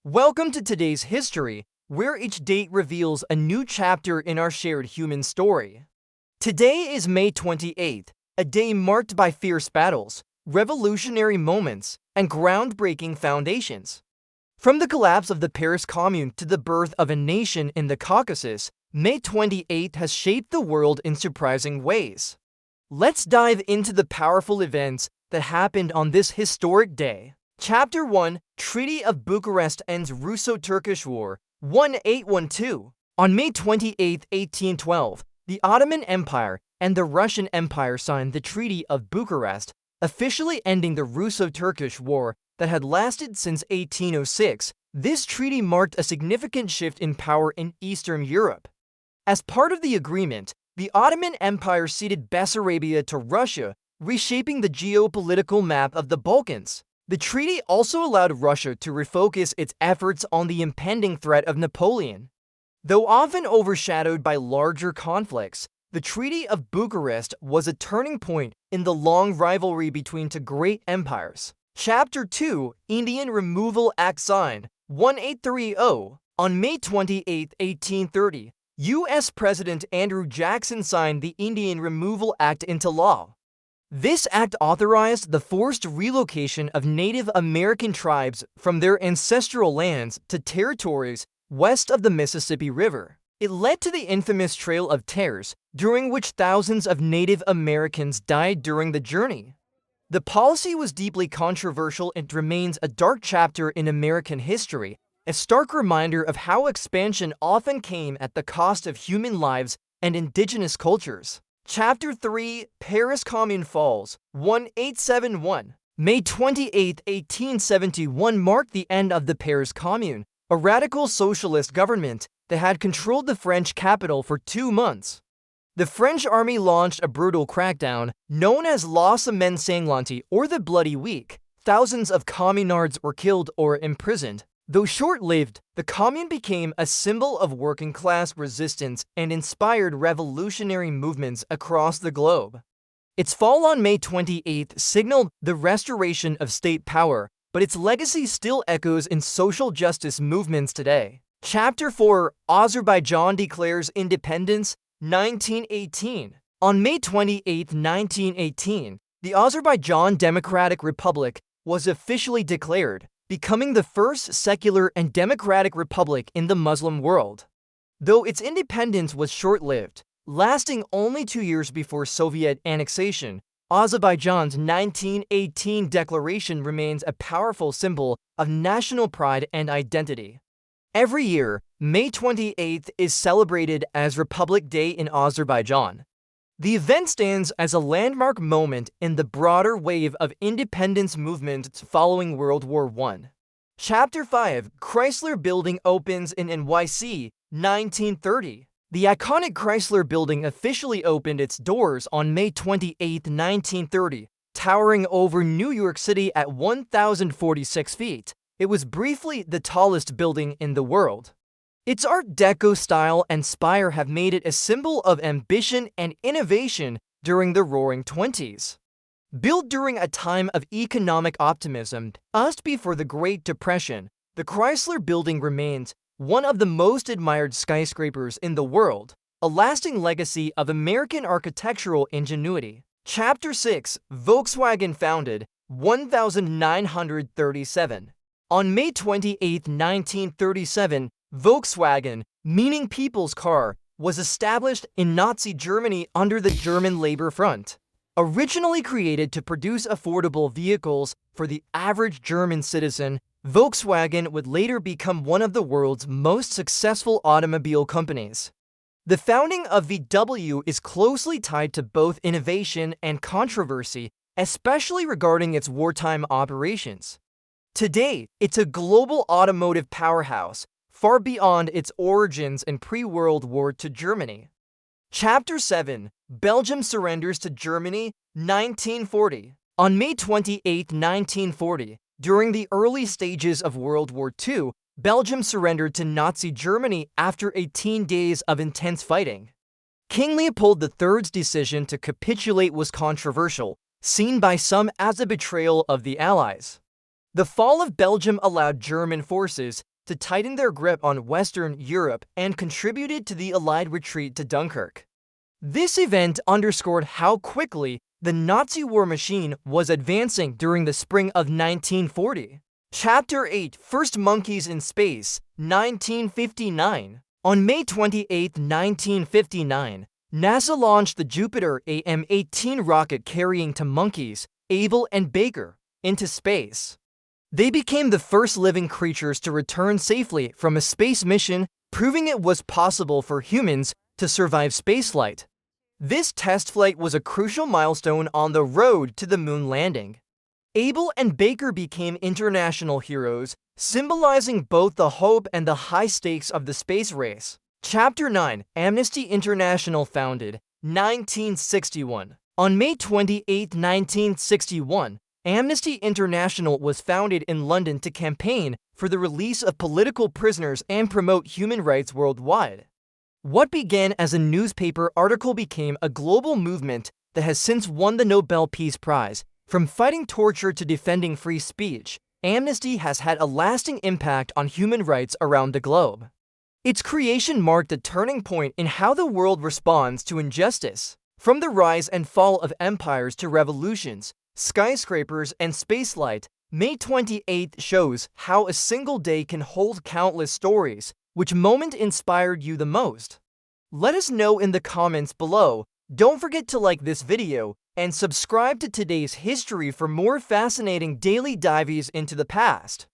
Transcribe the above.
Welcome to today's history, where each date reveals a new chapter in our shared human story. Today is May 28th, a day marked by fierce battles, revolutionary moments, and groundbreaking foundations. From the collapse of the Paris Commune to the birth of a nation in the Caucasus, May 28th has shaped the world in surprising ways. Let's dive into the powerful events that happened on this historic day. Chapter 1, Treaty of Bucharest ends Russo-Turkish War, 1812. On May 28, 1812, the Ottoman Empire and the Russian Empire signed the Treaty of Bucharest, officially ending the Russo-Turkish War that had lasted since 1806. This treaty marked a significant shift in power in Eastern Europe. As part of the agreement, the Ottoman Empire ceded Bessarabia to Russia, reshaping the geopolitical map of the Balkans. The treaty also allowed Russia to refocus its efforts on the impending threat of Napoleon. Though often overshadowed by larger conflicts, the Treaty of Bucharest was a turning point in the long rivalry between two great empires. Chapter 2, Indian Removal Act signed, 1830. On May 28, 1830, U.S. President Andrew Jackson signed the Indian Removal Act into law. This act authorized the forced relocation of Native American tribes from their ancestral lands to territories west of the Mississippi River. It led to the infamous Trail of Tears, during which thousands of Native Americans died during the journey. The policy was deeply controversial and remains a dark chapter in American history, a stark reminder of how expansion often came at the cost of human lives and indigenous cultures. Chapter 3, Paris Commune falls, 1871. May 28, 1871 marked the end of the Paris Commune, a radical socialist government that had controlled the French capital for 2 months. The French army launched a brutal crackdown, known as La Semaine Sanglante or the Bloody Week. Thousands of communards were killed or imprisoned. Though short-lived, the Commune became a symbol of working-class resistance and inspired revolutionary movements across the globe. Its fall on May 28 signaled the restoration of state power, but its legacy still echoes in social justice movements today. Chapter 4, Azerbaijan declares independence, 1918. On May 28, 1918, the Azerbaijan Democratic Republic was officially declared, becoming the first secular and democratic republic in the Muslim world. Though its independence was short-lived, lasting only 2 years before Soviet annexation, Azerbaijan's 1918 declaration remains a powerful symbol of national pride and identity. Every year, May 28th is celebrated as Republic Day in Azerbaijan. The event stands as a landmark moment in the broader wave of independence movements following World War I. Chapter 5, Chrysler Building opens in NYC, 1930. The iconic Chrysler Building officially opened its doors on May 28, 1930, towering over New York City at 1,046 feet. It was briefly the tallest building in the world. Its Art Deco style and spire have made it a symbol of ambition and innovation during the Roaring Twenties. Built during a time of economic optimism, just before the Great Depression, the Chrysler Building remains one of the most admired skyscrapers in the world, a lasting legacy of American architectural ingenuity. Chapter 6, Volkswagen founded, 1937. On May 28, 1937, Volkswagen, meaning people's car, was established in Nazi Germany under the German Labor Front. Originally created to produce affordable vehicles for the average German citizen, Volkswagen would later become one of the world's most successful automobile companies. The founding of VW is closely tied to both innovation and controversy, especially regarding its wartime operations. Today, it's a global automotive powerhouse, far beyond its origins in pre-World War II Germany. Chapter 7, Belgium surrenders to Germany, 1940. On May 28, 1940, during the early stages of World War II, Belgium surrendered to Nazi Germany after 18 days of intense fighting. King Leopold III's decision to capitulate was controversial, seen by some as a betrayal of the Allies. The fall of Belgium allowed German forces to tighten their grip on Western Europe and contributed to the Allied retreat to Dunkirk. This event underscored how quickly the Nazi war machine was advancing during the spring of 1940. Chapter 8, First Monkeys in Space, 1959. On May 28, 1959, NASA launched the Jupiter AM-18 rocket carrying two monkeys, Abel and Baker, into space. They became the first living creatures to return safely from a space mission, proving it was possible for humans to survive spaceflight. This test flight was a crucial milestone on the road to the moon landing. Abel and Baker became international heroes, symbolizing both the hope and the high stakes of the space race. Chapter 9, Amnesty International founded, 1961. On May 28, 1961, Amnesty International was founded in London to campaign for the release of political prisoners and promote human rights worldwide. What began as a newspaper article became a global movement that has since won the Nobel Peace Prize. From fighting torture to defending free speech, Amnesty has had a lasting impact on human rights around the globe. Its creation marked a turning point in how the world responds to injustice. From the rise and fall of empires to revolutions, skyscrapers, and spaceflight, May 28th shows how a single day can hold countless stories. Which moment inspired you the most? Let us know in the comments below. Don't forget to like this video and subscribe to Today's History for more fascinating daily dives into the past.